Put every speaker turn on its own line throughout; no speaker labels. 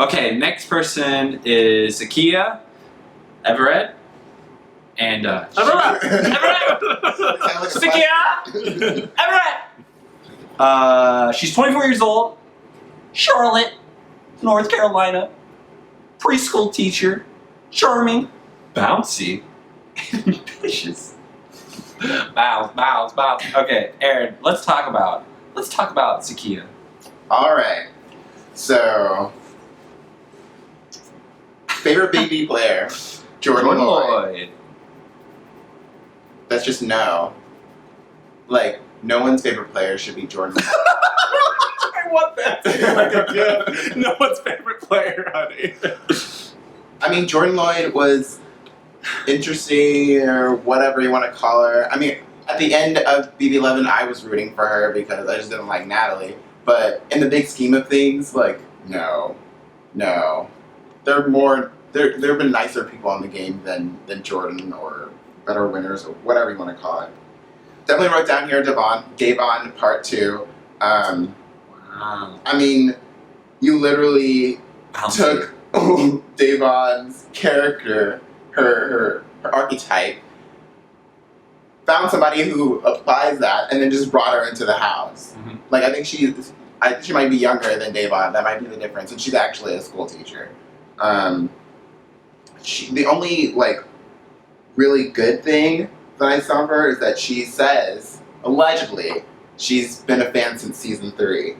Okay, next person is Zakiyah Everette. And
Everette!
Zakiyah Everette! She's 24 years old, Charlotte, North Carolina, preschool teacher, charming, bouncy, and ambitious. Bounce. Okay, Aaron, let's talk about Zakiyah.
All right. So, favorite baby player, Jordan Lloyd. That's just no. Like, no one's favorite player should be Jordan Lloyd.
I want that to be like a gift. No one's favorite player, honey.
I mean, Jordan Lloyd was interesting, or whatever you want to call her. I mean, at the end of BB11, I was rooting for her because I just didn't like Natalie. But in the big scheme of things, like, no. There have been nicer people on the game than Jordan, or better winners, or whatever you want to call it. Definitely wrote down here Davon Part 2.
Wow.
I mean, you literally took Davon's character, her archetype, found somebody who applies that, and then just brought her into the house.
Mm-hmm.
Like, I think she might be younger than Davon. That might be the difference. And she's actually a school teacher. The only, like, really good thing that I saw of her is that she says, allegedly, she's been a fan since season 3.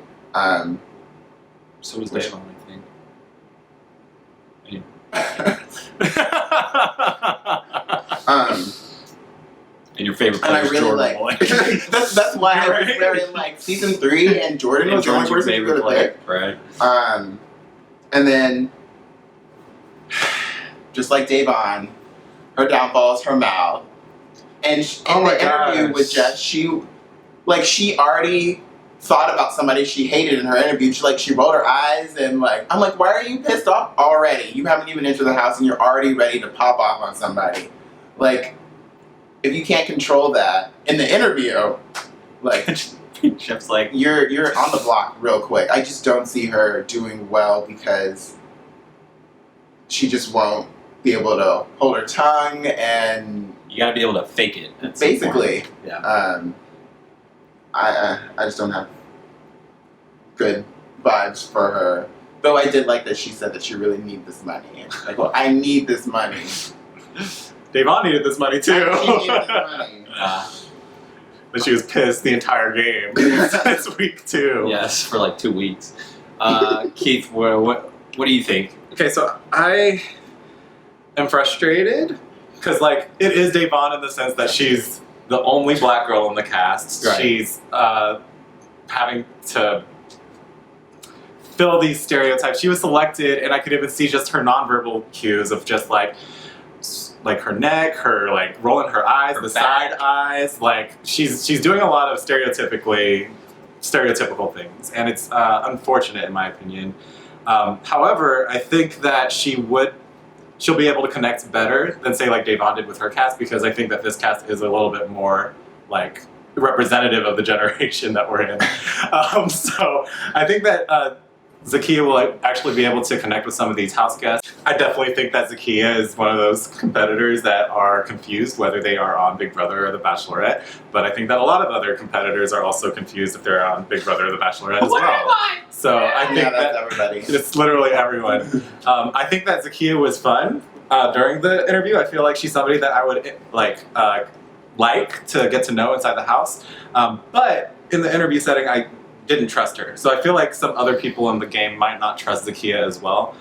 So was Davon, I think. And your favorite player is
really
Jordan Lloyd.
that's why I was very like season 3, and Jordan was the only person who could have picked.
Right.
And then, just like Davon, her downfall is her mouth. And in the interview with Jess, she already thought about somebody she hated in her interview. She rolled her eyes, and I'm like, why are you pissed off already? You haven't even entered the house and you're already ready to pop off on somebody. Like, if you can't control that in the interview,
Chef's like,
you're on the block real quick. I just don't see her doing well because she just won't be able to hold her tongue, and
you gotta be able to fake it.
Basically,
yeah.
I just don't have good vibes for her. Though I did like that she said that she really needs this money. Like, well, I need this money.
Davon needed this money too.
She needed this money.
But she was pissed the entire game. This week too.
Yes, for like 2 weeks. Keith, what do you think?
Okay, so I am frustrated because it is Davon in the sense that she's the only black girl in the cast.
Right.
She's having to fill these stereotypes. She was selected, and I could even see just her nonverbal cues of just like her neck, her rolling her eyes, the side eyes. She's doing a lot of stereotypical things, and it's unfortunate in my opinion. However, I think that she'll be able to connect better than say Davon did with her cast, because I think that this cast is a little bit more representative of the generation that we're in. So I think that Zakiyah will actually be able to connect with some of these house guests. I definitely think that Zakiyah is one of those competitors that are confused whether they are on Big Brother or The Bachelorette, but I think that a lot of other competitors are also confused if they're on Big Brother or The Bachelorette as well. So I think
that's everybody.
It's literally everyone. I think that Zakiyah was fun during the interview. I feel like she's somebody that I would like to get to know inside the house, but in the interview setting, I didn't trust her. So I feel like some other people in the game might not trust Zakiyah as well.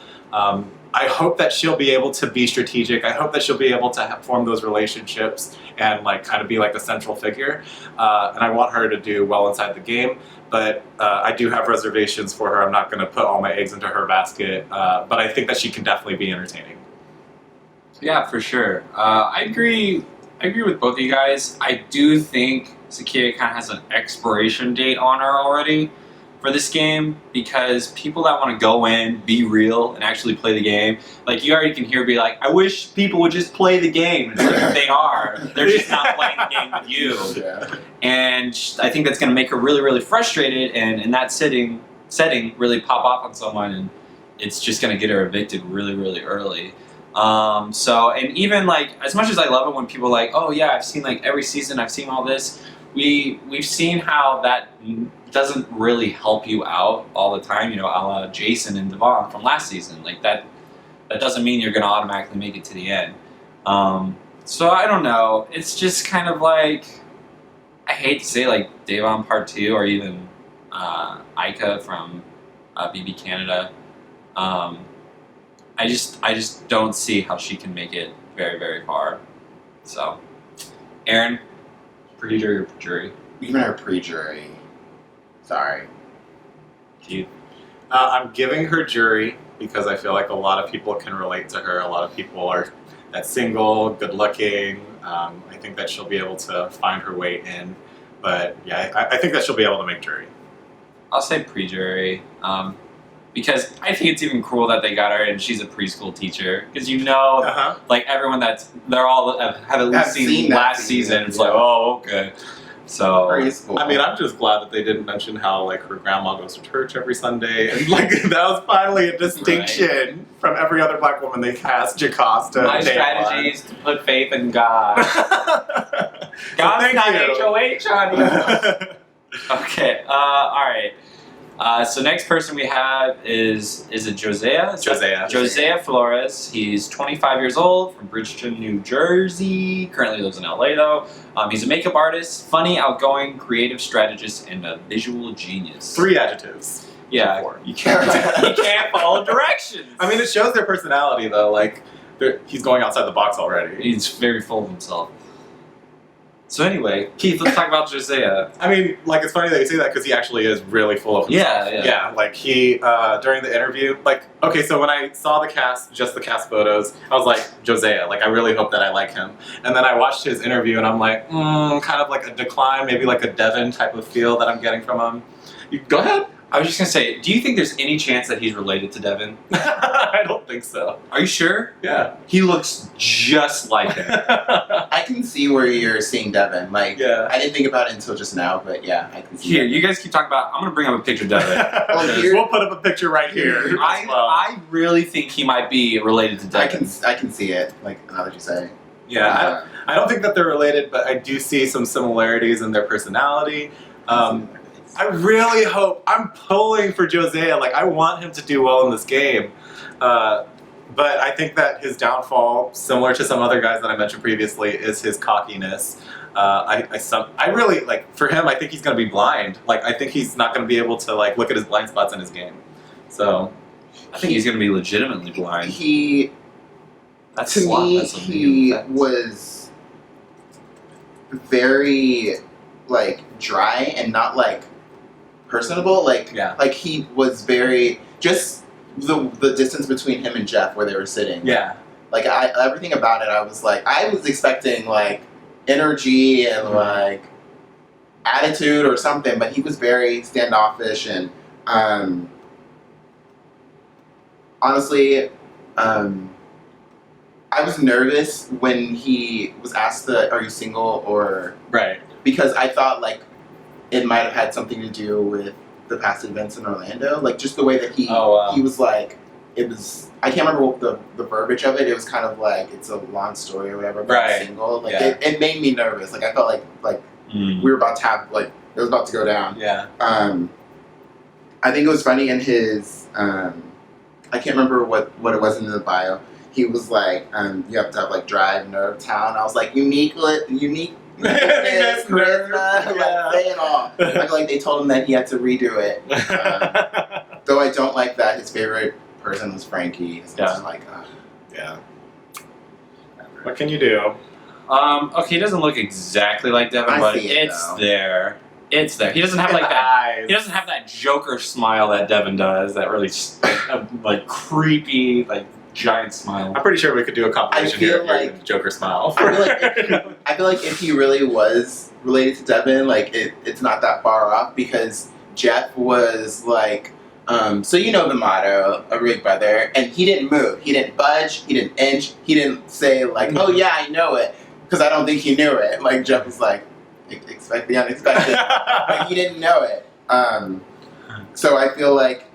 I hope that she'll be able to be strategic. I hope that she'll be able to form those relationships and kind of be the central figure. And I want her to do well inside the game. But I do have reservations for her. I'm not going to put all my eggs into her basket. But I think that she can definitely be entertaining.
Yeah, for sure. I agree with both of you guys. I do think Zakiyah kind of has an expiration date on her already for this game, because people that want to go in, be real, and actually play the game, you already can hear be like, I wish people would just play the game. It's they are. They're just not playing the game with you.
Yeah.
And I think that's going to make her really, really frustrated, and in that setting really pop off on someone, and it's just gonna get her evicted really, really early. So, and even like as much as I love it when people are like, oh yeah, I've seen like every season, I've seen all this. We've seen how that doesn't really help you out all the time. You know, a la Jason and Devon from last season. Like that doesn't mean you're gonna automatically make it to the end. So I don't know. It's just kind of like, I hate to say like Devon Part 2 or even Ika from BB Canada. I just don't see how she can make it very, very far. So, Aaron, pre-jury or jury?
Even our pre-jury. Sorry.
Keith?
I'm giving her jury because I feel like a lot of people can relate to her. A lot of people are that single, good-looking. I think that she'll be able to find her way in. But yeah, I think that she'll be able to make jury.
I'll say pre-jury. Because I think it's even cool that they got her and she's a preschool teacher. Because like everyone they're all have at least seen last season. It's like, oh, okay. So,
preschool.
I mean, I'm just glad that they didn't mention how like her grandma goes to church every Sunday. And like that was finally a distinction from every other black woman they cast Jocasta.
My strategy is to put faith in God. God's not HOH on you. Okay, alright. So next person we have is it Jozea? Jozea Flores. He's 25 years old from Bridgeton, New Jersey. Currently lives in LA though. He's a makeup artist, funny, outgoing, creative strategist, and a visual genius.
3 adjectives.
Yeah, you can't follow directions.
I mean, it shows their personality though. Like he's going outside the box already.
He's very full of himself. So anyway, Keith, let's talk about Jozea.
I mean, like, it's funny that you say that because he actually is really full of himself.
Yeah.
Like, he, during the interview, like, okay, so when I saw the cast, just the cast photos, I was like, Jozea, like, I really hope that I like him. And then I watched his interview and I'm like, kind of like a decline, maybe like a Devin type of feel that I'm getting from him. Go ahead.
I was just going to say, do you think there's any chance that he's related to Devin?
I don't think so.
Are you sure?
Yeah.
He looks just like him.
I can see where you're seeing Devin. Like,
Yeah.
I didn't think about it until just now, but yeah, I can see
Here,
Devin.
you guys keep talking about, I'm going to bring up a picture of Devin.
Here-
We'll put up a picture right here.
I really think he might be related to Devin.
I can see it, like, now that you say it.
Yeah, I don't think that they're related, but I do see some similarities in their personality. I really hope, I'm pulling for Jozea, like I want him to do well in this game. But I think that his downfall, similar to some other guys that I mentioned previously, is his cockiness. I really, like, for him, I think he's going to be blind. Like, I think he's not going to be able to, like, look at his blind spots in his game. So,
I think he's going to be legitimately blind. That's
To
a lot.
me,
That's a
he
big
was very, like, dry and not, like, personable. Like,
Yeah.
like he was very, just the distance between him and Jeff where they were sitting.
yeah.
Like, everything about it, I was like, I was expecting, like, energy and, like, attitude or something, but he was very standoffish and, honestly, I was nervous when he was asked are you single or...
Right.
Because I thought, like, it might have had something to do with the past events in Orlando. Like, just the way that he was like, it was... I can't remember what the verbiage of it. It was kind of like, it's a long story or whatever, but
Right.
single. Like,
Yeah.
it made me nervous. Like, I felt like we were about to have, like, it was about to go down.
Yeah.
I think it was funny in his... I can't remember what it was in the bio. He was like, you have to have, like, drive, nerve, talent. I was like, uniqueness, charisma, like, say it all. I feel like they told him that he had to redo it. Though I don't like that his favorite person was Frankie. So
Yeah.
it's like,
Yeah. What can you do?
Okay, he doesn't look exactly like Devin,
I
but
see it,
it's
though.
there. It's there. He doesn't have like that.
eyes.
He doesn't have that Joker smile that Devin does. That really like creepy, like giant smile.
I'm pretty sure we could do a compilation
I feel
here of your
like-
Joker smile.
I feel like if he really was related to Devin, like, it's not that far off because Jeff was like, so you know the motto, a Big Brother, and he didn't move. He didn't budge. He didn't inch. He didn't say, like, oh yeah, I know it, because I don't think he knew it. Like, Jeff was like, expect the unexpected. Like, he didn't know it. So I feel like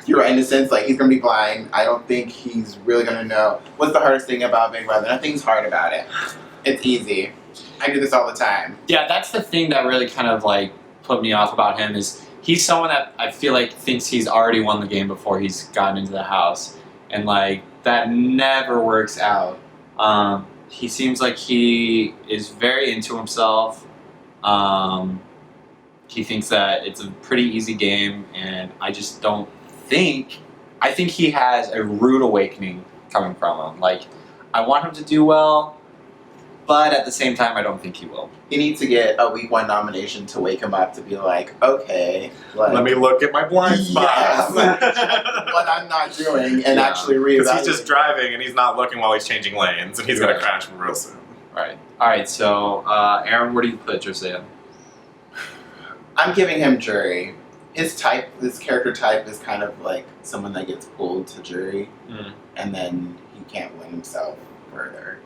You're right, in a sense, like, he's gonna be blind. I don't think he's really gonna know. What's the hardest thing about Big Brother? Nothing's hard about it. It's easy. I do this all the time.
Yeah, that's the thing that really kind of like put me off about him is he's someone that I feel like thinks he's already won the game before he's gotten into the house, and like that never works out. He seems like he is very into himself. He thinks that it's a pretty easy game, and I just don't think. I think he has a rude awakening coming from him. Like, I want him to do well, but at the same time, I don't think he will.
He needs to get a week 1 nomination to wake him up to be like, okay, like,
Let me look at my blind spots.
what I'm not doing, and
Yeah.
actually reevaluate.
Because he's just driving and he's not looking while he's changing lanes, and he's going to crash real soon.
Right. All right. So, Aaron, where do you put Jozea?
I'm giving him jury. His type, this character type, is kind of like someone that gets pulled to jury, and then he can't win himself further.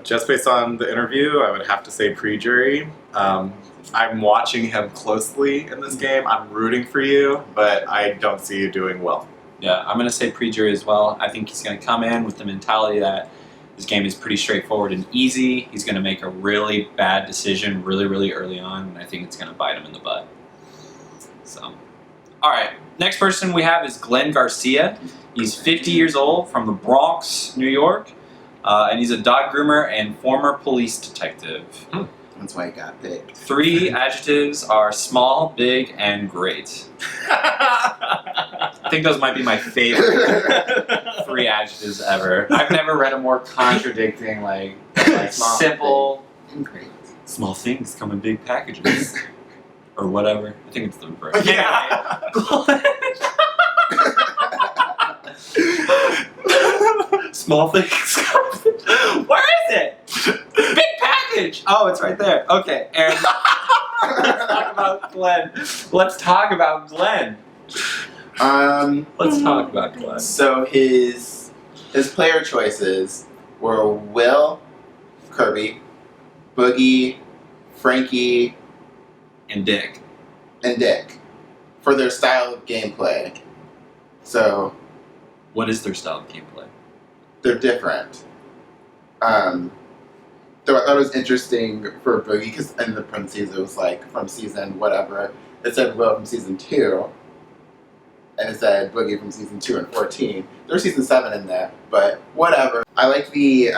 Just based on the interview, I would have to say pre-jury. I'm watching him closely in this game. I'm rooting for you, but I don't see you doing well.
Yeah, I'm going to say pre-jury as well. I think he's going to come in with the mentality that this game is pretty straightforward and easy. He's going to make a really bad decision really, really early on, and I think it's going to bite him in the butt. So, all right. Next person we have is Glenn Garcia. He's 50 years old from the Bronx, New York, and he's a dog groomer and former police detective.
That's why he got picked.
3 adjectives are small, big, and great. I think those might be my favorite 3 adjectives ever. I've never read a more contradicting, like
Small,
simple,
and great.
small things come in big packages. Or whatever. I think it's the reverse.
Yeah.
Small things. Where is it? Big package. Oh, it's right there. Okay, Aaron. Let's talk about Glenn. Let's talk about Glenn. Let's talk about Glenn.
So his player choices were Will, Kirby, Boogie, Frankie,
And Dick.
and Dick for their style of gameplay. So
What is their style of gameplay?
they're different. Though I thought it was interesting for Boogie because in the parentheses it was like from season whatever. It said Will from season 2, and it said Boogie from season 2 and 14. There's season 7 in there, but whatever. I like the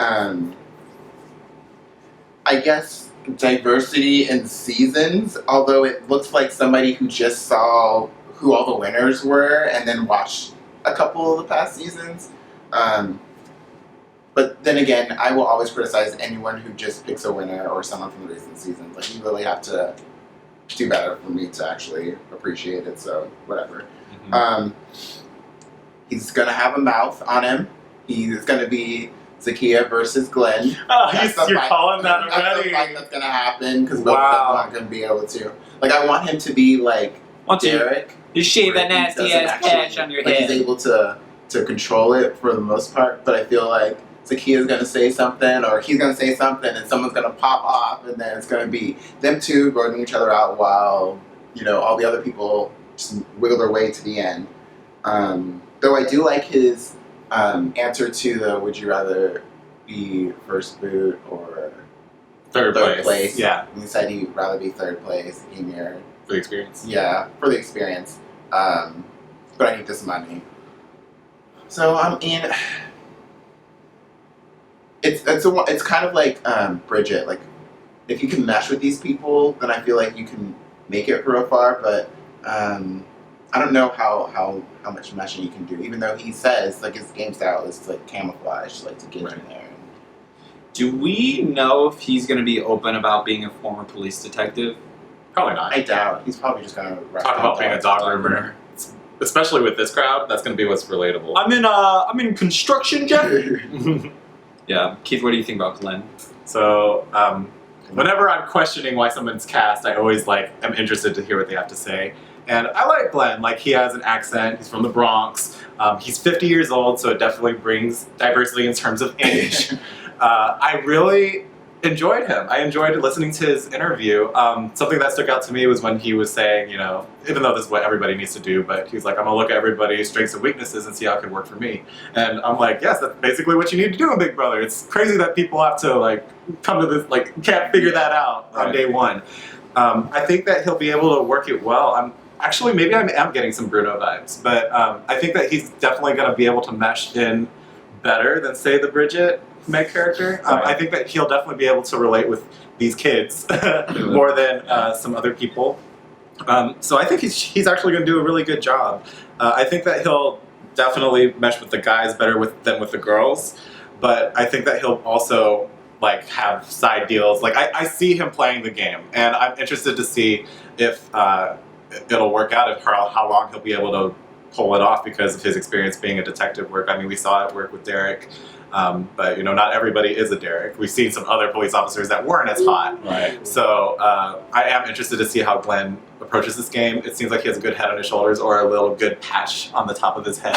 I guess diversity in seasons, although it looks like somebody who just saw who all the winners were and then watched a couple of the past seasons. But then again, I will always criticize anyone who just picks a winner or someone from the recent seasons. Like, you really have to do better for me to actually appreciate it, so whatever. He's going to have a mouth on him. He's going to be Zakiyah versus Glenn.
Oh,
That's
you're
fight.
calling that
That's the
already?
fight that's going to happen because both of them
Wow.
aren't going to be able to. Like, I want him to be like Derek.
You shave
where
that
he
nasty
doesn't
ass
actually-
patch on your
like,
head.
he's able to control it for the most part, but I feel like Zakiyah's going to say something, or he's going to say something, and someone's going to pop off, and then it's going to be them two voting each other out while, you know, all the other people just wiggle their way to the end. Though I do like his answer to the would you rather be first boot or
Third
third
place.
place.
Yeah,
He said he'd rather be third place. He mirrored.
for the experience.
Yeah, for the experience. But I need this money. So I mean, it's kind of like Bridget. Like, if you can mesh with these people, then I feel like you can make it real far. But I don't know how much meshing you can do. Even though he says like his game style is like camouflage, like to get in there.
Do we know if he's going to be open about being a former police detective?
Probably not.
I doubt he's probably just gonna
Talk about being a dog groomer. Especially with this crowd, that's going to be what's relatable.
I'm in construction, Jeff. Yeah, Keith, what do you think about Glenn?
So, whenever I'm questioning why someone's cast, I always am interested to hear what they have to say. And I like Glenn. Like, he has an accent. He's from the Bronx. He's 50 years old, so it definitely brings diversity in terms of age. I really enjoyed him. I enjoyed listening to his interview. Something that stuck out to me was when he was saying, you know, even though this is what everybody needs to do, but he's like, I'm gonna look at everybody's strengths and weaknesses and see how it can work for me. And I'm like, yes, that's basically what you need to do in Big Brother. It's crazy that people have to like come to this, like can't figure that out on day one. I think that he'll be able to work it well. Maybe I am getting some Bruno vibes, but I think that he's definitely going to be able to mesh in better than, say, the Bridget Meg character. I think that he'll definitely be able to relate with these kids more than some other people. So I think he's actually going to do a really good job. I think that he'll definitely mesh with the guys better than with the girls, but I think that he'll also like have side deals. Like I see him playing the game, and I'm interested to see if it'll work out, if how long he'll be able to pull it off because of his experience being a detective work. I mean, we saw it work with Derek, but you know, not everybody is a Derek. We've seen some other police officers that weren't as hot.
Right.
So I am interested to see how Glenn approaches this game. It seems like he has a good head on his shoulders, or a little good patch on the top of his head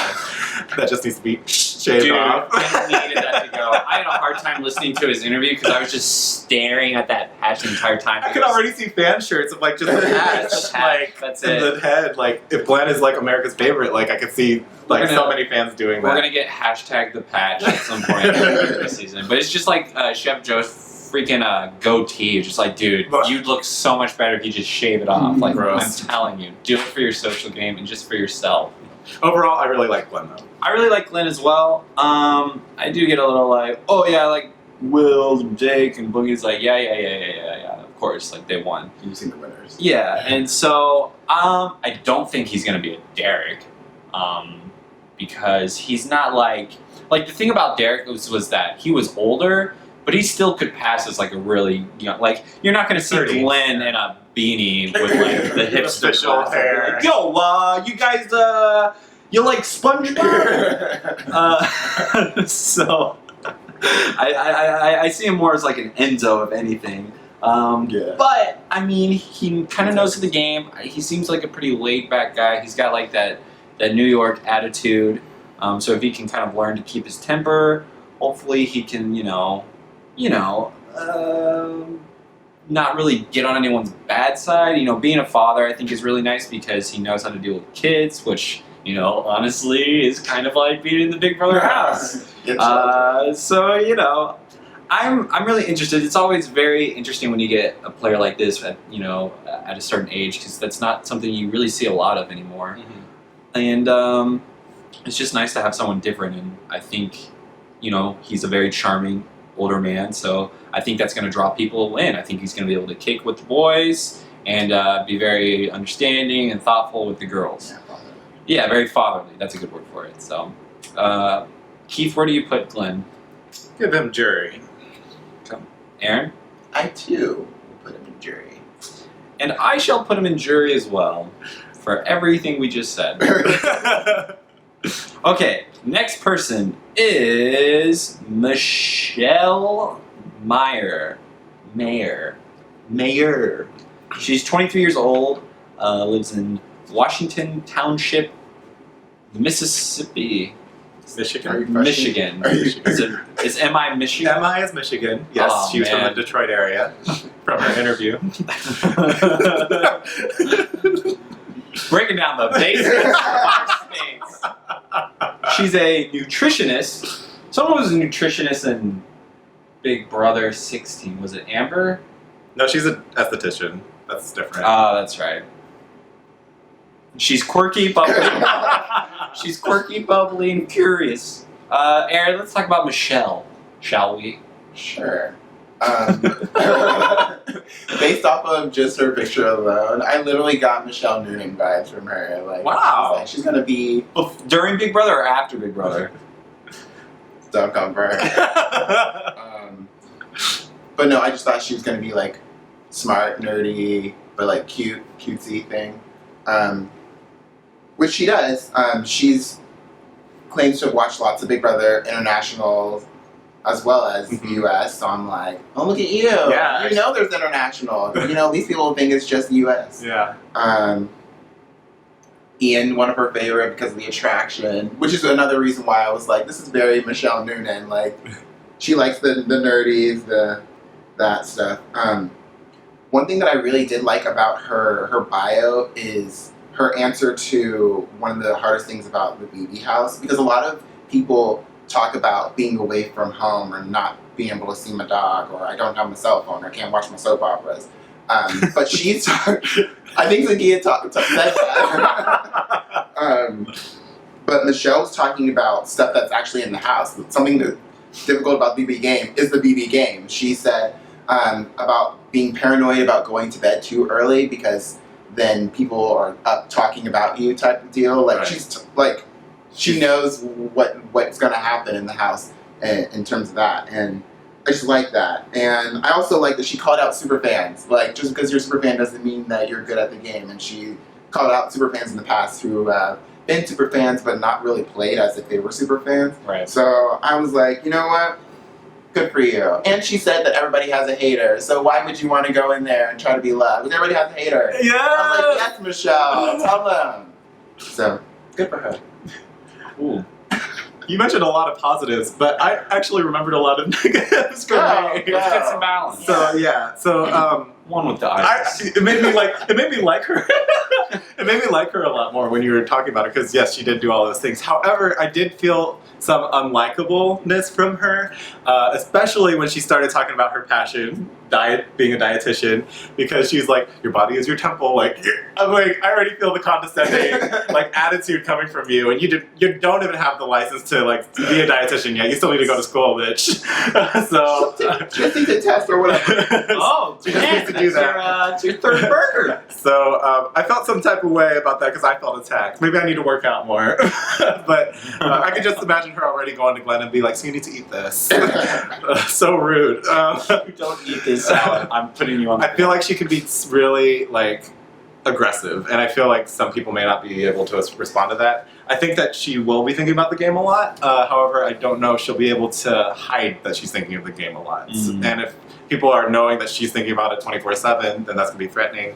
that just needs to be shaved off.
I needed that to go. I had a hard time listening to his interview because I was just staring at that patch the entire time.
I could already see fan shirts of like just a patch, like
that's
in
it.
the head. Like if Glenn is like America's favorite, like I could see like so many fans doing that.
We're gonna get hashtag the patch at some point this season, but it's just like Chef Joe's freaking goatee. Just like, dude, you'd look so much better if you just shave it off. Like,
gross.
I'm telling you, do it for your social game and just for yourself.
Overall, I really like Glenn though.
I really like Glenn as well. I do get a little like, oh yeah, like Will and Jake and Boogie's like, yeah. Of course, like they won.
You've seen the winners.
Yeah, and so I don't think he's gonna be a Derek, because he's not like the thing about Derek was that he was older, but he still could pass as like a really young. Like you're not gonna see
30.
Glenn in a beanie with like the hipster
Official
glasses.
hair.
Like, yo, you guys, you like SpongeBob? So I see him more as like an Enzo, if anything.
Yeah.
But I mean, he kind of knows the game. He seems like a pretty laid back guy. He's got like that New York attitude. So if he can kind of learn to keep his temper, hopefully he can, not really get on anyone's bad side. You know, being a father, I think, is really nice because he knows how to deal with kids, which, honestly, is kind of like being in the Big Brother house. So, I'm really interested. It's always very interesting when you get a player like this at a certain age, because that's not something you really see a lot of anymore. Mm-hmm. And it's just nice to have someone different. And I think, he's a very charming older man, so I think that's going to draw people in. I think he's going to be able to kick with the boys and be very understanding and thoughtful with the girls. Yeah, very fatherly. That's a good word for it. So, Keith, where do you put Glenn?
Give him jury.
Aaron?
I too will put him in jury.
And I shall put him in jury as well for everything we just said. Okay, next person is Michelle Meyer. She's 23 years old, lives in Washington Township, Mississippi. Michigan. Is MI Michigan?
MI is Michigan. Yes,
Oh,
she's from
man.
the Detroit area from her interview.
Breaking down the basics of our states. She's a nutritionist. Someone was a nutritionist in Big Brother 16. Was it Amber?
No, she's an esthetician. That's different.
Oh, that's right. She's quirky, bubbly. She's quirky, bubbly, and curious. Aaron, let's talk about Michelle, shall we?
Sure. Based off of just her picture alone, I literally got Michelle Noonan vibes from her. Like,
Wow.
she's gonna be.
During Big Brother or after Big Brother?
Don't come for her. But no, I just thought she was gonna be like smart, nerdy, but like cutesy thing. Which she does. She's claims to have watched lots of Big Brother internationals as well as the US. So I'm like, oh, look at you.
Yeah.
You know there's international. These people think it's just US.
Yeah.
Ian, one of her favorite because of the attraction, which is another reason why I was like, this is very Michelle Noonan. Like, she likes the nerdies, the that stuff. One thing that I really did like about her bio is her answer to one of the hardest things about the BB house, because a lot of people talk about being away from home or not being able to see my dog, or I don't have my cell phone, or I can't watch my soap operas. But she's, I think Zakiyah said that. But Michelle was talking about stuff that's actually in the house. Something that's difficult about the BB game is the BB game. She said about being paranoid about going to bed too early because then people are up talking about you type of deal. Like
Right.
she knows what's going to happen in the house in terms of that, and I just like that. And I also like that she called out superfans. Like, just because you're a superfan doesn't mean that you're good at the game. And she called out superfans in the past who been superfans but not really played as if they were superfans.
Right.
So I was like, you know what? Good for you. And she said that everybody has a hater, so why would you want to go in there and try to be loved? Because everybody has a hater.
Yeah.
I was like, yes, Michelle, tell them. So, good for her.
Ooh. You mentioned a lot of positives, but I actually remembered a lot of negatives for me.
Let's get some balance.
So yeah, so
One with the eyes.
it made me like her. It made me like her a lot more when you were talking about it, because yes, she did do all those things. However, I did feel some unlikableness from her, especially when she started talking about her passion, being a dietitian, because she's like, your body is your temple. I'm like, I already feel the condescending attitude coming from you, and you don't even have the license to be a dietitian yet. You still need to go to school, bitch. So
just need to test or whatever.
Oh,
she just needs to do that.
It's your third burger.
So I felt some type of way about that because I felt attacked. Maybe I need to work out more. But I could just imagine her already going to Glenn and be like, so you need to eat this. So rude.
You don't eat this salad. I'm putting you on.
I feel like she could be really aggressive, and I feel like some people may not be able to respond to that. I think that she will be thinking about the game a lot. However, I don't know if she'll be able to hide that she's thinking of the game a lot.
Mm.
And if people are knowing that she's thinking about it 24/7, then that's going to be threatening.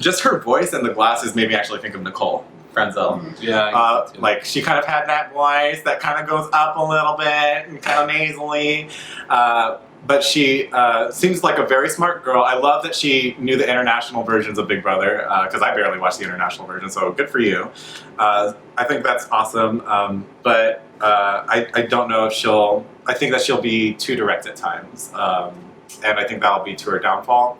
Just her voice and the glasses made me actually think of Nicole Frenzel.
Yeah.
She kind of had that voice that kind of goes up a little bit and kind of nasally. But she seems like a very smart girl. I love that she knew the international versions of Big Brother, because I barely watched the international version, so good for you. I think that's awesome. But I don't know if I think that she'll be too direct at times. And I think that'll be to her downfall,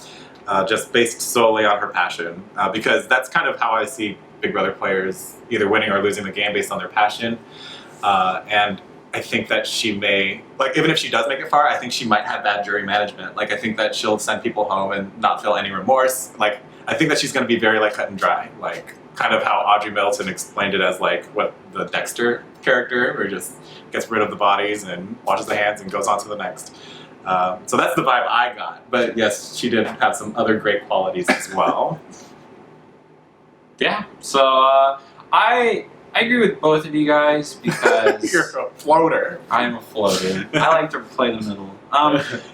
just based solely on her passion. Because that's kind of how I see Big Brother players either winning or losing the game based on their passion. And I think that she may, even if she does make it far, I think she might have bad jury management. I think that she'll send people home and not feel any remorse. I think that she's going to be very, cut and dry. Kind of how Audrey Middleton explained it as, what the Dexter character, where he just gets rid of the bodies and washes the hands and goes on to the next. So that's the vibe I got. But yes, she did have some other great qualities as well.
Yeah. So I agree with both of you guys because
You're a floater.
I am a floater. I like to play the middle.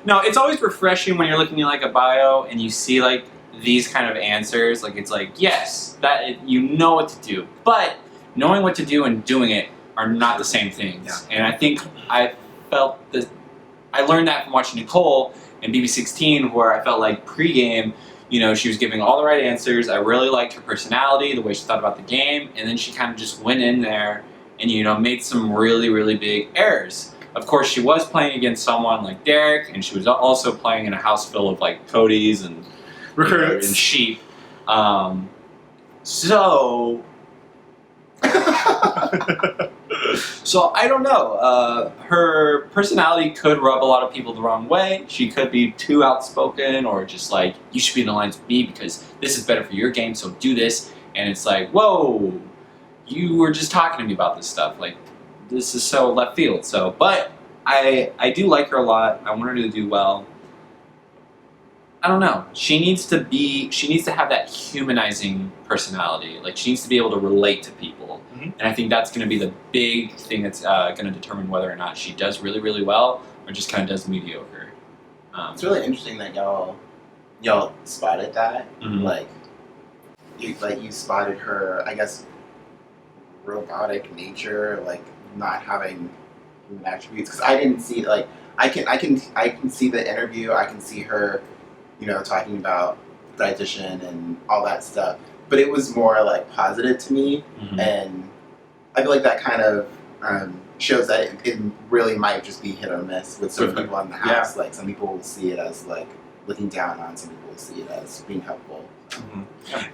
No, it's always refreshing when you're looking at a bio and you see these kind of answers. It's yes, you know what to do, but knowing what to do and doing it are not the same things.
Yeah.
And I think I felt that I learned that from watching Nicole in BB16, where I felt pregame, she was giving all the right answers. I really liked her personality, the way she thought about the game, and then she kind of just went in there and, made some really, really big errors. Of course, she was playing against someone like Derek, and she was also playing in a house full of Codys and
Recruits.
And sheep. So I don't know. Her personality could rub a lot of people the wrong way. She could be too outspoken, or just you should be in alliance with me because this is better for your game, so do this. And it's whoa, you were just talking to me about this stuff. This is so left field. So, but I do like her a lot. I want her to do well. I don't know. She needs to have that humanizing personality. She needs to be able to relate to people. Mm-hmm. And I think that's going to be the big thing that's going to determine whether or not she does really, really well or just kind of does mediocre.
It's really interesting that y'all spotted that.
Mm-hmm.
You spotted her, I guess, robotic nature, not having human attributes because I didn't see like I can see the interview. I can see her, talking about dietitian and all that stuff. But it was more like positive to me, and I feel like that kind of shows that it really might just be hit or miss with some people in the house. Like some people will see it as like looking down on, some people will see it as being helpful.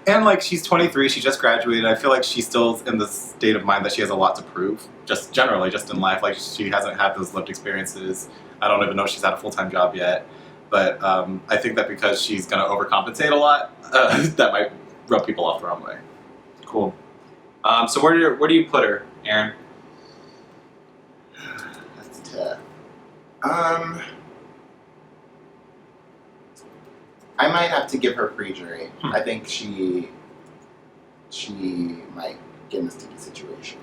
And like she's 23, she just graduated. I feel like she's still in the state of mind that she has a lot to prove, just generally, just in life. Like she hasn't had those lived experiences. I don't even know if she's had a full-time job yet. But I think that because she's going to overcompensate a lot, that might rub people off the wrong way.
Cool. So where do you put her, Aaron?
That's tough. I might have to give her pre-jury. I think she might get in a sticky situation.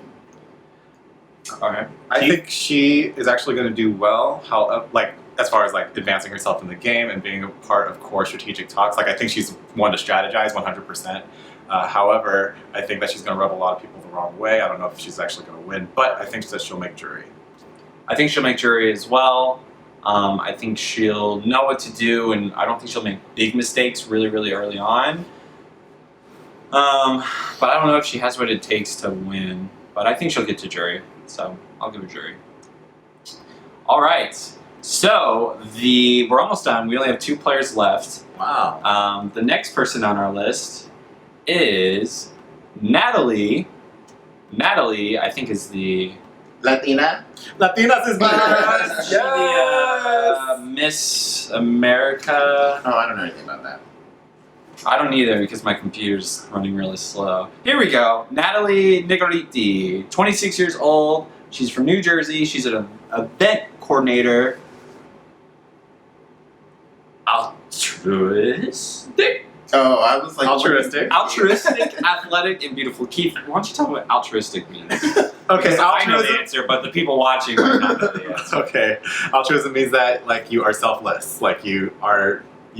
Okay. I think she is actually going to do well. As far as like advancing herself in the game and being a part of core strategic talks, like I think she's one to strategize 100%. However, I think that she's going to rub a lot of people the wrong way. I don't know if she's actually going to win, but I think that she'll make jury.
I think she'll make jury as well. I think she'll know what to do, and I don't think she'll make big mistakes really, really early on. But I don't know if she has what it takes to win. But I think she'll get to jury, so I'll give her jury. All right, so we're almost done. We only have 2 players left.
Wow.
The next person on our list is Natalie. Natalie, I think, is the
Latina?
Latinas is
Yes!
Yes!
Miss America.
Oh, I don't know anything about that.
I don't either because my computer's running really slow. Here we go. Natalie Negrotti, 26 years old. She's from New Jersey. She's an event coordinator. Altruistic.
Oh, I was like
Altruistic.
Altruistic, athletic, and beautiful. Keith, why don't you tell me what altruistic means?
Okay,
Because I know the
altruism.
answer, but the people watching might not know the answer.
Okay, altruism means that like you are selfless, like you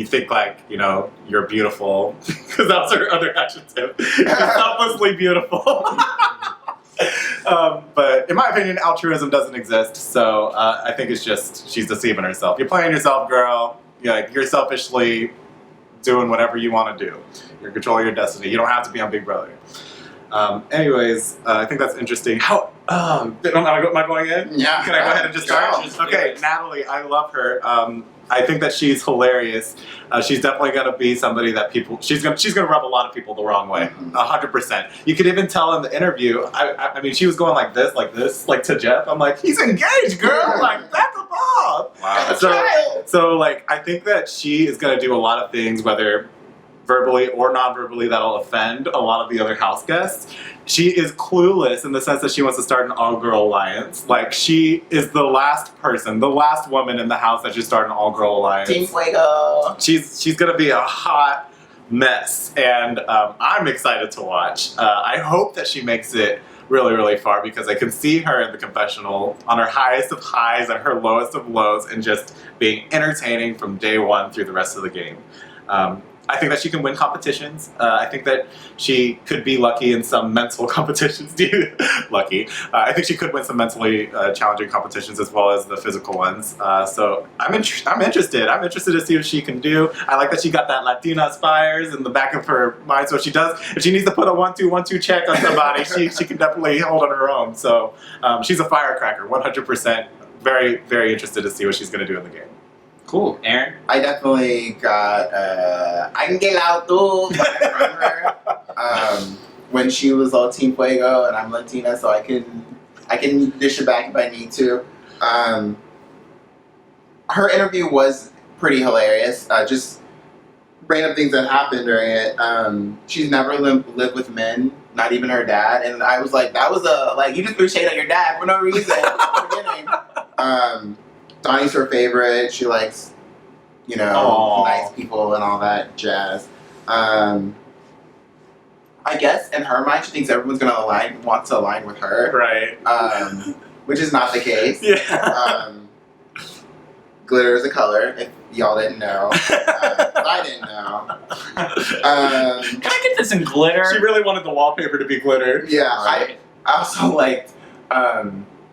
think like you're beautiful because that's her other adjective. You're selflessly beautiful. But in my opinion, altruism doesn't exist. So I think it's just she's deceiving herself. You're playing yourself, girl. You're selfishly doing whatever you want to do. You're controlling your destiny. You don't have to be on Big Brother. Anyways, I think that's interesting. Am I going in?
Yeah.
Can I go ahead and just start? Okay, Natalie, I love her. I think that she's hilarious. She's definitely going to be somebody that she's going to rub a lot of people the wrong way. 100%. You could even tell in the interview, I mean, she was going like this, to Jeff. I'm like, he's engaged, girl. Like, that's a ball.
Wow.
So like, I think that she is going to do a lot of things, whether verbally or non-verbally, that'll offend a lot of the other house guests. She is clueless in the sense that she wants to start an all-girl alliance. Like, she is the last woman in the house that should start an all-girl alliance.
Team Fuego.
She's gonna be a hot mess, and I'm excited to watch. I hope that she makes it really, really far because I can see her in the confessional on her highest of highs and her lowest of lows and just being entertaining from day one through the rest of the game. I think that she can win competitions. I think that she could be lucky in some mental competitions. Lucky. I think she could win some mentally challenging competitions as well as the physical ones. So I'm interested. I'm interested to see what she can do. I like that she got that Latina aspires in the back of her mind. So if she needs to put a 1-2-1-2 check on somebody, she can definitely hold on her own. So she's a firecracker, 100%. Very, very interested to see what she's going to do in the game.
Cool. Aaron?
I definitely got Angel Auto from her. When she was all Team Fuego and I'm Latina, so I can dish it back if I need to. Her interview was pretty hilarious. Just random things that happened during it. She's never lived with men, not even her dad, and I was like, that was you just threw shade at your dad for no reason at the beginning. Donnie's her favorite. She likes,
Aww.
nice people and all that jazz. I guess in her mind, she thinks everyone's gonna want to align with her,
Right.
which is not the case.
Yeah.
Glitter is a color. If y'all didn't know, I didn't know.
Can I get this in glitter?
She really wanted the wallpaper to be glitter.
Yeah,
Right.
I also liked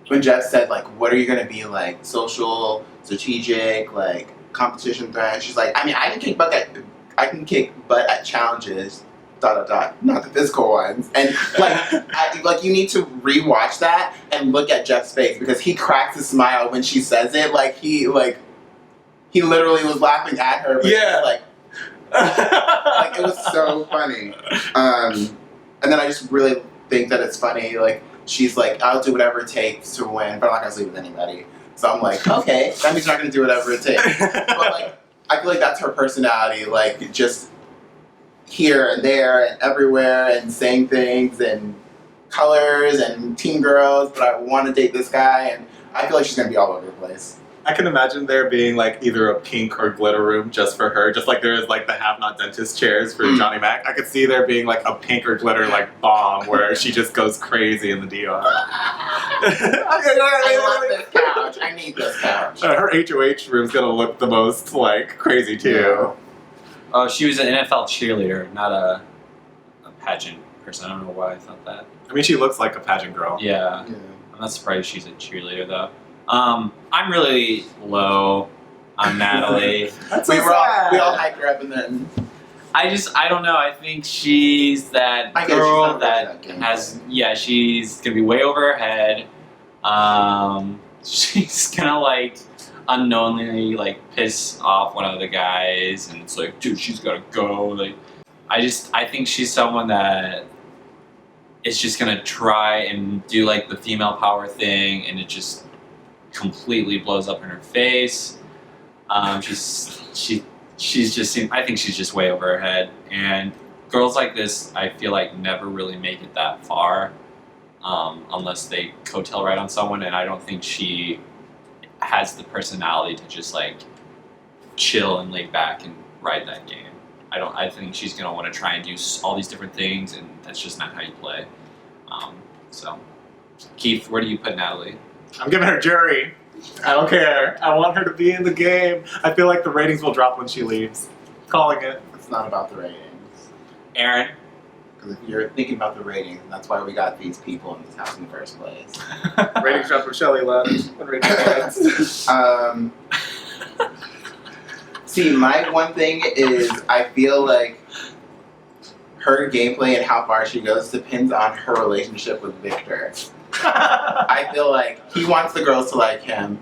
when Jeff said, like, what are you going to be, like, social, strategic, like, competition threat? She's like, I mean, I can kick butt at challenges, ... not the physical ones. And, like, you need to rewatch that and look at Jeff's face because he cracks a smile when she says it. Like, he literally was laughing at her, but she was like, it was so funny. And then I just really think that it's funny, like, she's like, I'll do whatever it takes to win, but I'm not going to sleep with anybody. So I'm like, okay, that means you're not going to do whatever it takes. But, like, I feel like that's her personality, like, just here and there and everywhere and saying things and colors and teen girls, but I want to date this guy, and I feel like she's going to be all over the place.
I can imagine there being like either a pink or glitter room just for her, just like there is like the Have Not Dentist chairs for Johnny Mac. I could see there being like a pink or glitter like bomb where she just goes crazy in the DR.
I want this couch. I need this couch.
Her HOH room's gonna look the most like crazy too.
Yeah.
Oh, she was an NFL cheerleader, not a pageant person. I don't know why I thought that.
I mean, she looks like a pageant girl.
Yeah. I'm not surprised she's a cheerleader though. I'm really low on Natalie.
That's
we
so
all
sad.
hyped her up and then
I don't know. I think she's that
I guess she's
girl
not
that
really that
has, she's gonna be way over her head. She's gonna like unknowingly like piss off one of the guys, and it's like, dude, she's gotta go. Like, I think she's someone that is just gonna try and do like the female power thing, and it just completely blows up in her face. She's just, I think she's just way over her head. And girls like this, I feel like never really make it that far, unless they coattail right on someone. And I don't think she has the personality to just like chill and lay back and ride that game. I think she's gonna want to try and do all these different things, and that's just not how you play. So, Keith, where do you put Natalie?
I'm giving her jury. I don't care. I want her to be in the game. I feel like the ratings will drop when she leaves. Calling it.
it's not about the ratings.
Aaron?
Because if you're thinking about the ratings, that's why we got these people in this house in the first place.
Ratings drop when Shelly left. When Rachel left.
See, my one thing is I feel like her gameplay and how far she goes depends on her relationship with Victor. I feel like he wants the girls to like him,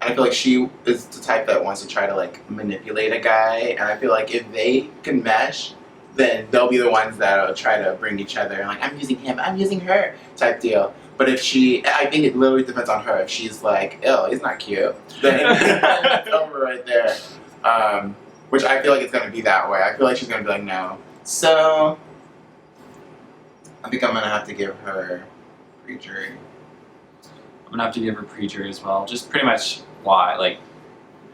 and I feel like she is the type that wants to try to like manipulate a guy, and I feel like if they can mesh, then they'll be the ones that'll try to bring each other, and like, I'm using him, I'm using her type deal. But if I think it literally depends on her. If she's like, ew, he's not cute, then it's over right there. Which I feel like it's going to be that way. I feel like she's going to be like, no. So, I think I'm going to have to give her pre-jury.
I'm gonna have to give her pre-jury as well. Just pretty much why, like,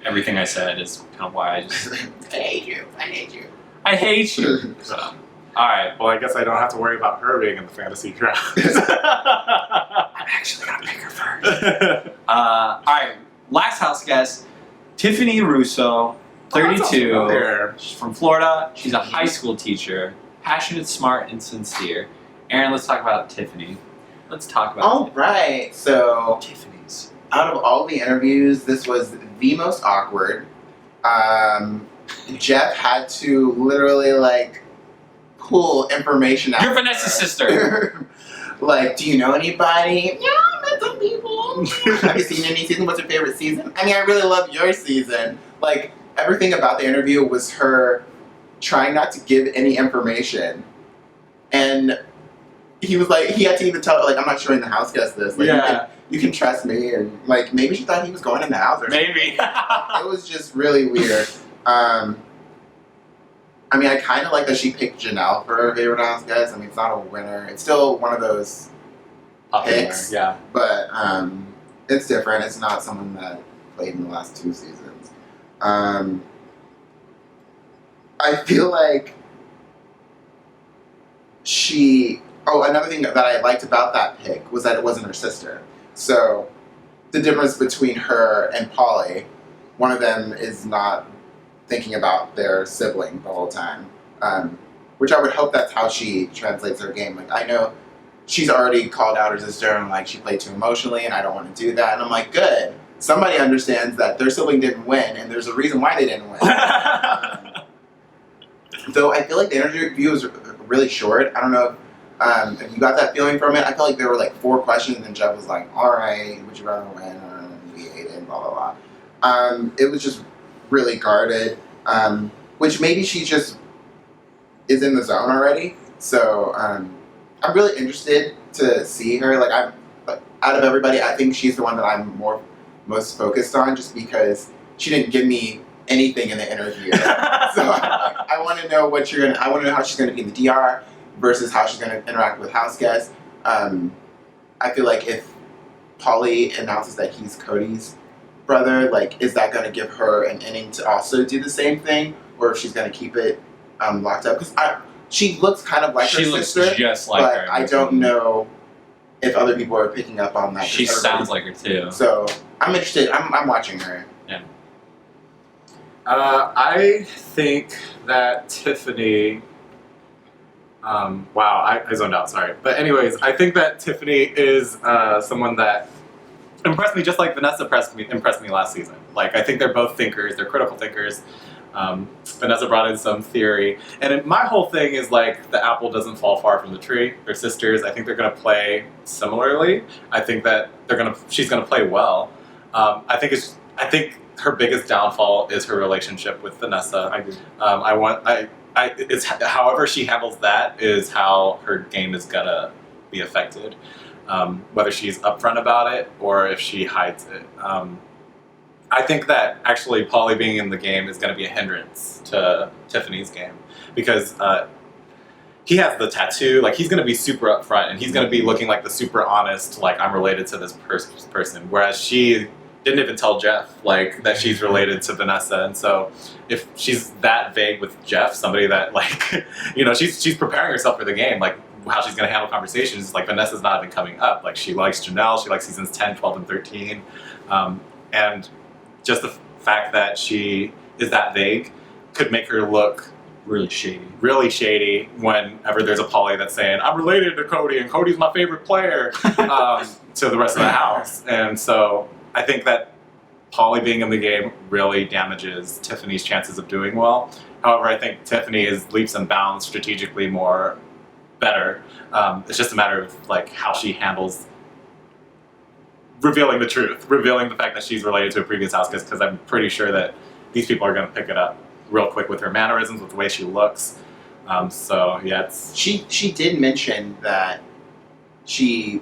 everything I said is kind of why I just...
I hate you. I hate you.
I hate you! So, alright.
Well, I guess I don't have to worry about her being in the fantasy draft.
I'm actually gonna pick her first. Alright, last house guest, Tiffany Rousso, 32. She's from Florida. She's a high school teacher. Passionate, smart, and sincere. Aaron, let's talk about Tiffany. Let's talk about
All right. So,
Tiffany's.
out of all the interviews, this was the most awkward. Jeff had to literally, like, pull information out.
You're Vanessa's sister.
Like, do you know anybody? Yeah, I met some people. Have you seen any season? What's your favorite season? I mean, I really love your season. Like, everything about the interview was her trying not to give any information. And he was like, he had to even tell her, like, I'm not showing the house guest this. Like,
Yeah.
you can trust me. And, like, maybe she thought he was going in the house or something.
Maybe.
It was just really weird. I mean, I kind of like that she picked Janelle for her favorite house guest. I mean, it's not a winner. It's still one of those picks.
Yeah.
But it's different. It's not someone that played in the last 2 seasons. I feel like another thing that I liked about that pick was that it wasn't her sister. So the difference between her and Polly, one of them is not thinking about their sibling the whole time. Which I would hope that's how she translates her game. Like, I know she's already called out her sister and like she played too emotionally and I don't want to do that. And I'm like, good. Somebody understands that their sibling didn't win and there's a reason why they didn't win. Though I feel like the interview was really short. I don't know if you got that feeling from it. I felt like there were like 4 questions and Jeff was like, all right, would you rather win or be hated, blah, blah, blah. It was just really guarded, which maybe she just is in the zone already. So I'm really interested to see her. Like, out of everybody, I think she's the one that I'm most focused on, just because she didn't give me anything in the interview. So I want to know I want to know how she's gonna be in the DR versus how she's gonna interact with house guests. I feel like if Pauly announces that he's Cody's brother, like, is that gonna give her an inning to also do the same thing, or if she's gonna keep it locked up? Because she looks kind of like her sister.
She looks just like
but
her.
I don't know if other people are picking up on that.
She sounds like her too.
So I'm interested. I'm watching her.
Yeah.
I think that Tiffany. Wow, I zoned out. Sorry, but anyways, I think that Tiffany is someone that impressed me, just like Vanessa impressed me last season. Like, I think they're both thinkers. They're critical thinkers. Vanessa brought in some theory, and my whole thing is like the apple doesn't fall far from the tree. They're sisters. I think they're gonna play similarly. I think that she's gonna play well. I think her biggest downfall is her relationship with Vanessa.
I agree.
It's however she handles that is how her game is gonna be affected. Whether she's upfront about it or if she hides it. I think that actually Pauly being in the game is going to be a hindrance to Tiffany's game, because he has the tattoo. Like, he's going to be super upfront and he's going to be looking like the super honest, like, I'm related to this person. Whereas she didn't even tell Jeff like that she's related to Vanessa. And so if she's that vague with Jeff, somebody that, like, you know, she's preparing herself for the game, like how she's going to handle conversations. Like, Vanessa's not even coming up. Like, she likes Janelle. She likes seasons 10, 12, and 13. And just the fact that she is that vague could make her look
really
shady whenever there's a Pauly that's saying, I'm related to Cody and Cody's my favorite player, to the rest of the house. And so I think that Pauly being in the game really damages Tiffany's chances of doing well. However, I think Tiffany is leaps and bounds strategically better. It's just a matter of like how she handles revealing the truth, revealing the fact that she's related to a previous house guest, because I'm pretty sure that these people are going to pick it up real quick with her mannerisms, with the way she looks. So yeah,
she did mention that she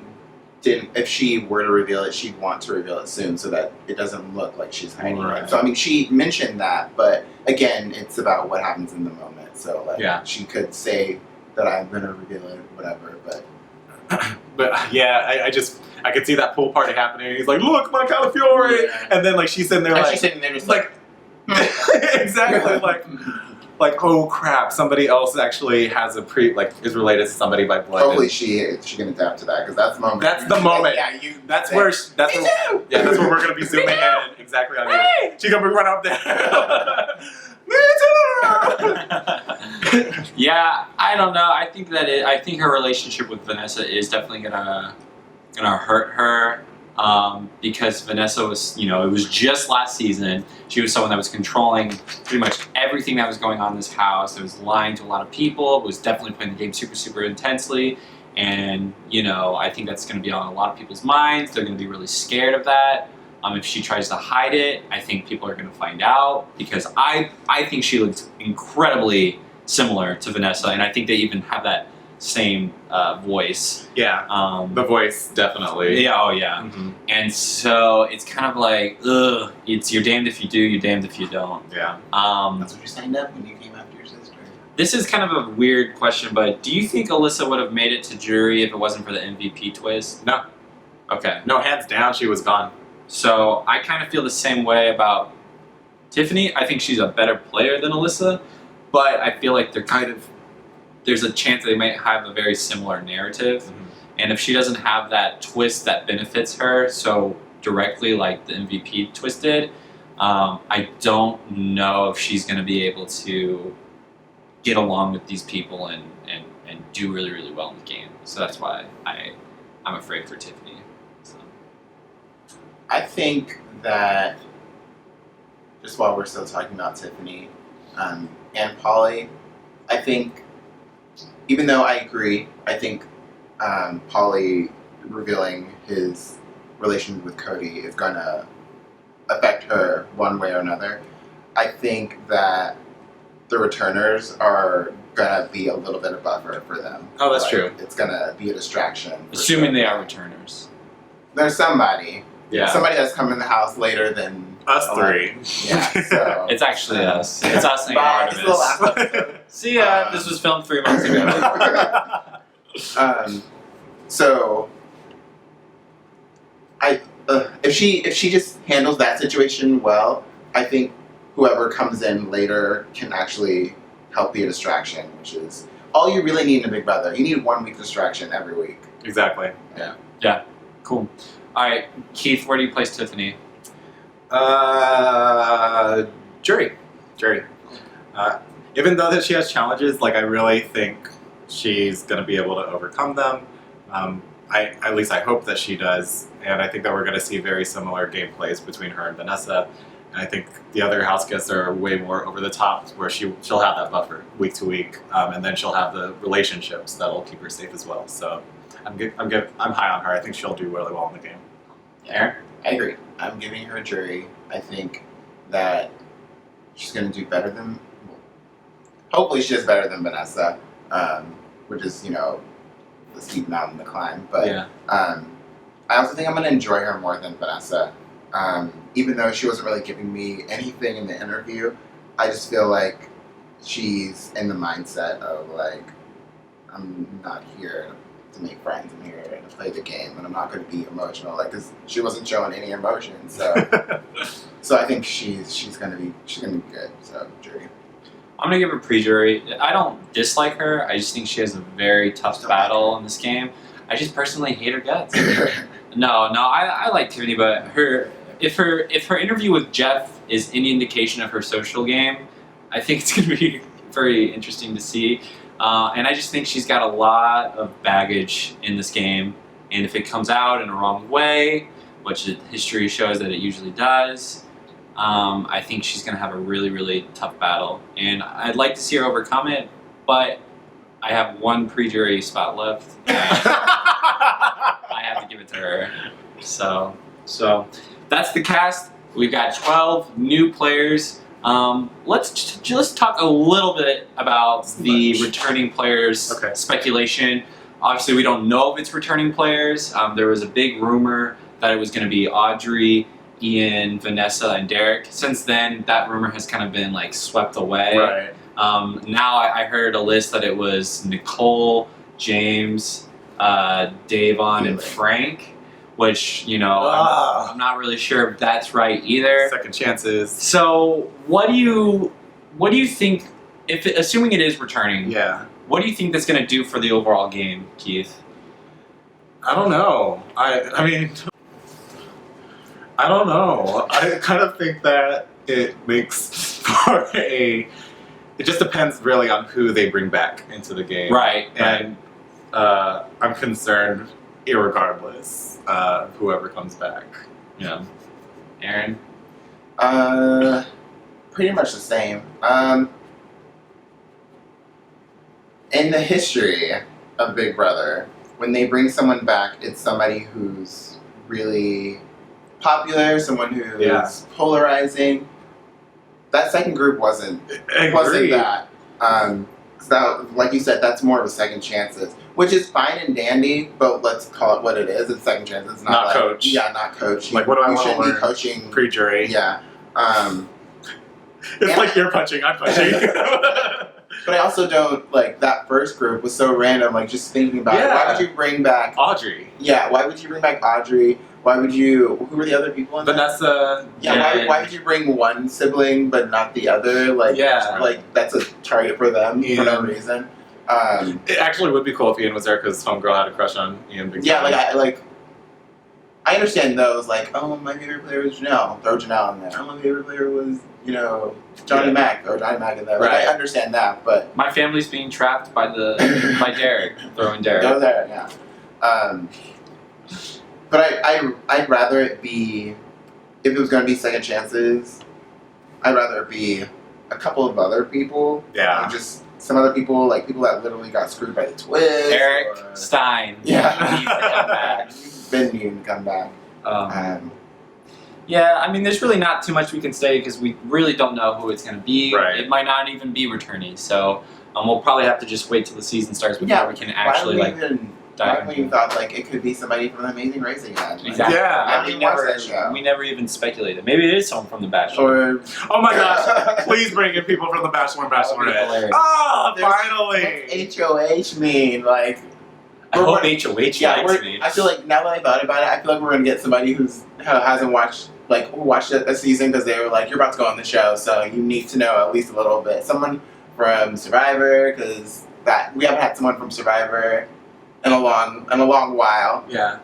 didn't. If she were to reveal it, she'd want to reveal it soon so that it doesn't look like she's hiding it. So I mean, she mentioned that, but again, it's about what happens in the moment. So like, she could say that I'm going to reveal it, whatever, but.
But yeah, I could see that pool party happening. He's like, "Look, my Calafiore," and then like she's sitting there,
she's sitting there just like,
exactly, like oh crap, somebody else actually has is related to somebody by blood.
Hopefully she can adapt to that, because that's the moment.
That's the moment. That's where we're gonna be zooming in exactly on you. She gonna run up there. Me too.
Yeah, I don't know. I think her relationship with Vanessa is definitely gonna hurt her, because Vanessa was, it was just last season. She was someone that was controlling pretty much everything that was going on in this house. It was lying to a lot of people. Was definitely playing the game super, super intensely. And I think that's gonna be on a lot of people's minds. They're gonna be really scared of that. If she tries to hide it, I think people are going to find out, because I think she looks incredibly similar to Vanessa, and I think they even have that same voice.
Yeah, the voice, definitely.
Yeah, oh yeah.
Mm-hmm.
And so it's kind of like, it's you're damned if you do, you're damned if you don't.
Yeah.
That's what you signed up when you came after your sister.
This is kind of a weird question, but do you think Alyssa would have made it to jury if it wasn't for the MVP twist?
No.
Okay.
No, hands down, she was gone.
So I kind of feel the same way about Tiffany. I think she's a better player than Alyssa, but I feel like there's a chance they might have a very similar narrative. Mm-hmm. And if she doesn't have that twist that benefits her so directly like the MVP twist did, I don't know if she's going to be able to get along with these people and do really, really well in the game. So that's why I'm afraid for Tiffany. So.
I think that just while we're still talking about Tiffany and Polly, I think even though I agree, I think Polly revealing his relation with Cody is gonna affect her one way or another. I think that the returners are gonna be a little bit of buffer for them.
Oh, that's true.
It's gonna be a distraction.
Assuming they are returners.
There's somebody.
Yeah.
Somebody that's come in the house later than
Us three.
Yeah. So
It's actually us. It's us and
Bye. It's the last
Artemis.
episode.
See ya. This was filmed 3 months ago.
So if she just handles that situation well, I think whoever comes in later can actually help be a distraction, which is all you really need in a Big Brother. You need 1 week distraction every week.
Exactly.
Yeah. Cool. All right, Keith, where do you place Tiffany?
Jury. Even though that she has challenges, like I really think she's gonna be able to overcome them. At least I hope that she does, and I think that we're gonna see very similar gameplays between her and Vanessa. And I think the other house guests are way more over the top, where she'll have that buffer week to week, and then she'll have the relationships that'll keep her safe as well. So I'm high on her. I think she'll do really well in the game.
Aaron?
I agree. I'm giving her a jury. I think that she's going to do better than. Hopefully, she does better than Vanessa, which is, the steep mountain to climb. But
Yeah.
I also think I'm going to enjoy her more than Vanessa. Even though she wasn't really giving me anything in the interview, I just feel like she's in the mindset of, like, I'm not here to make friends. I'm here to play the game, and I'm not going to be emotional. Like, 'cause she wasn't showing any emotion, so I think she's gonna be good. So jury.
I'm gonna give her pre-jury. I don't dislike her. I just think she has a very tough battle in this game. I just personally hate her guts. No, I like Tiffany, but if her interview with Jeff is any indication of her social game, I think it's gonna be very interesting to see. And I just think she's got a lot of baggage in this game, and if it comes out in a wrong way, which history shows that it usually does, I think she's going to have a really, really tough battle. And I'd like to see her overcome it, but I have 1 pre-jury spot left. I have to give it to her. So that's the cast. We've got 12 new players. Let's just talk a little bit about the returning players speculation. Obviously, we don't know if it's returning players. There was a big rumor that it was going to be Audrey, Ian, Vanessa, and Derek. Since then, that rumor has kind of been like swept away.
Right.
Now I heard a list that it was Nicole, James, Davon, and Frank. Which, I'm not really sure if that's right either.
Second chances.
So, what do you think? Assuming it is returning,
Yeah.
what do you think that's going to do for the overall game, Keith?
I don't know. I mean, I don't know. I kind of think that it makes for it just depends really on who they bring back into the game.
Right.
And I'm concerned irregardless. Whoever comes back.
Yeah. Aaron?
Pretty much the same. In the history of Big Brother, when they bring someone back, it's somebody who's really popular, someone who's polarizing. That second group wasn't that. So that, like you said, that's more of a second chances, which is fine and dandy, but let's call it what it is. It's second chances. It's not like,
coach.
Yeah, not coach.
Like, what do I
You
want to
shouldn't be
learn?
coaching.
Pre-jury.
Yeah.
It's like you're punching, I'm punching.
But I also don't, like, that first group was so random, like, just thinking about it. Why would you bring back...
Audrey.
Yeah, why would you bring back Audrey? Why would you... Who were the other people in that?
Vanessa.
Yeah, why would you bring one sibling but not the other? Like, like that's a target for them for no reason.
It actually would be cool if Ian was there because homegirl had a crush on Ian big time.
I understand those, like, oh, my favorite player was Janelle. Throw Janelle in there. Oh, my favorite player was you know, Johnny Mac or Johnny Mac and that. Like,
Right.
I understand that, but
My family's being trapped by by Derek, throwing Derek.
go there, yeah. But I'd rather it be, if it was going to be second chances, I'd rather it be a couple of other people.
Yeah.
Like just some other people, like people that literally got screwed by the twist.
Eric
or,
Stein.
Yeah.
Needs to come back.
Ben needing to come back.
Yeah, I mean, there's really not too much we can say because we really don't know who it's going to be.
Right.
It might not even be returning, so we'll probably have to just wait till the season starts before we can actually
why
dive
we
into it.
thought like it could be somebody from The Amazing Race again? Like,
Exactly.
Yeah.
I
we
didn't watch
never,
that show.
we never even speculated. Maybe it is someone from The Bachelor.
Or
Oh my gosh! Please bring in people from The Bachelor and
That would be
Bachelorette.
hilarious.
Oh,
There's-
finally!
what's HOH mean? Like,
I hope
we're-
HOH
yeah,
likes me.
I feel like now that I thought about it, I feel like we're gonna get somebody who hasn't watched a season because they were like, you're about to go on the show, so you need to know at least a little bit. Someone from Survivor, because that we haven't had someone from Survivor in a long while.
Yeah.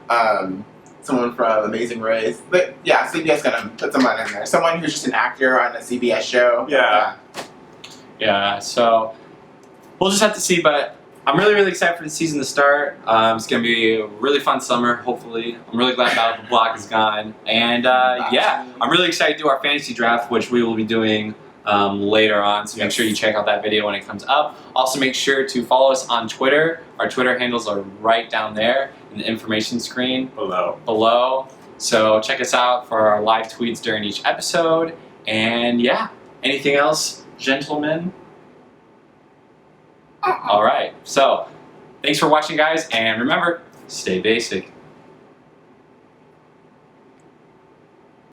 Someone from Amazing Race, but yeah, CBS gonna put someone in there. Someone who's just an actor on a CBS show.
Yeah.
Yeah, so we'll just have to see, but I'm really, really excited for the season to start. It's going to be a really fun summer, hopefully. I'm really glad Battle of the Block is gone. And yeah, I'm really excited to do our fantasy draft, which we will be doing later on, so make sure you check out that video when it comes up. Also, make sure to follow us on Twitter. Our Twitter handles are right down there in the information screen below. So check us out for our live tweets during each episode. And yeah, anything else, gentlemen? All right, so thanks for watching, guys, and remember, stay basic.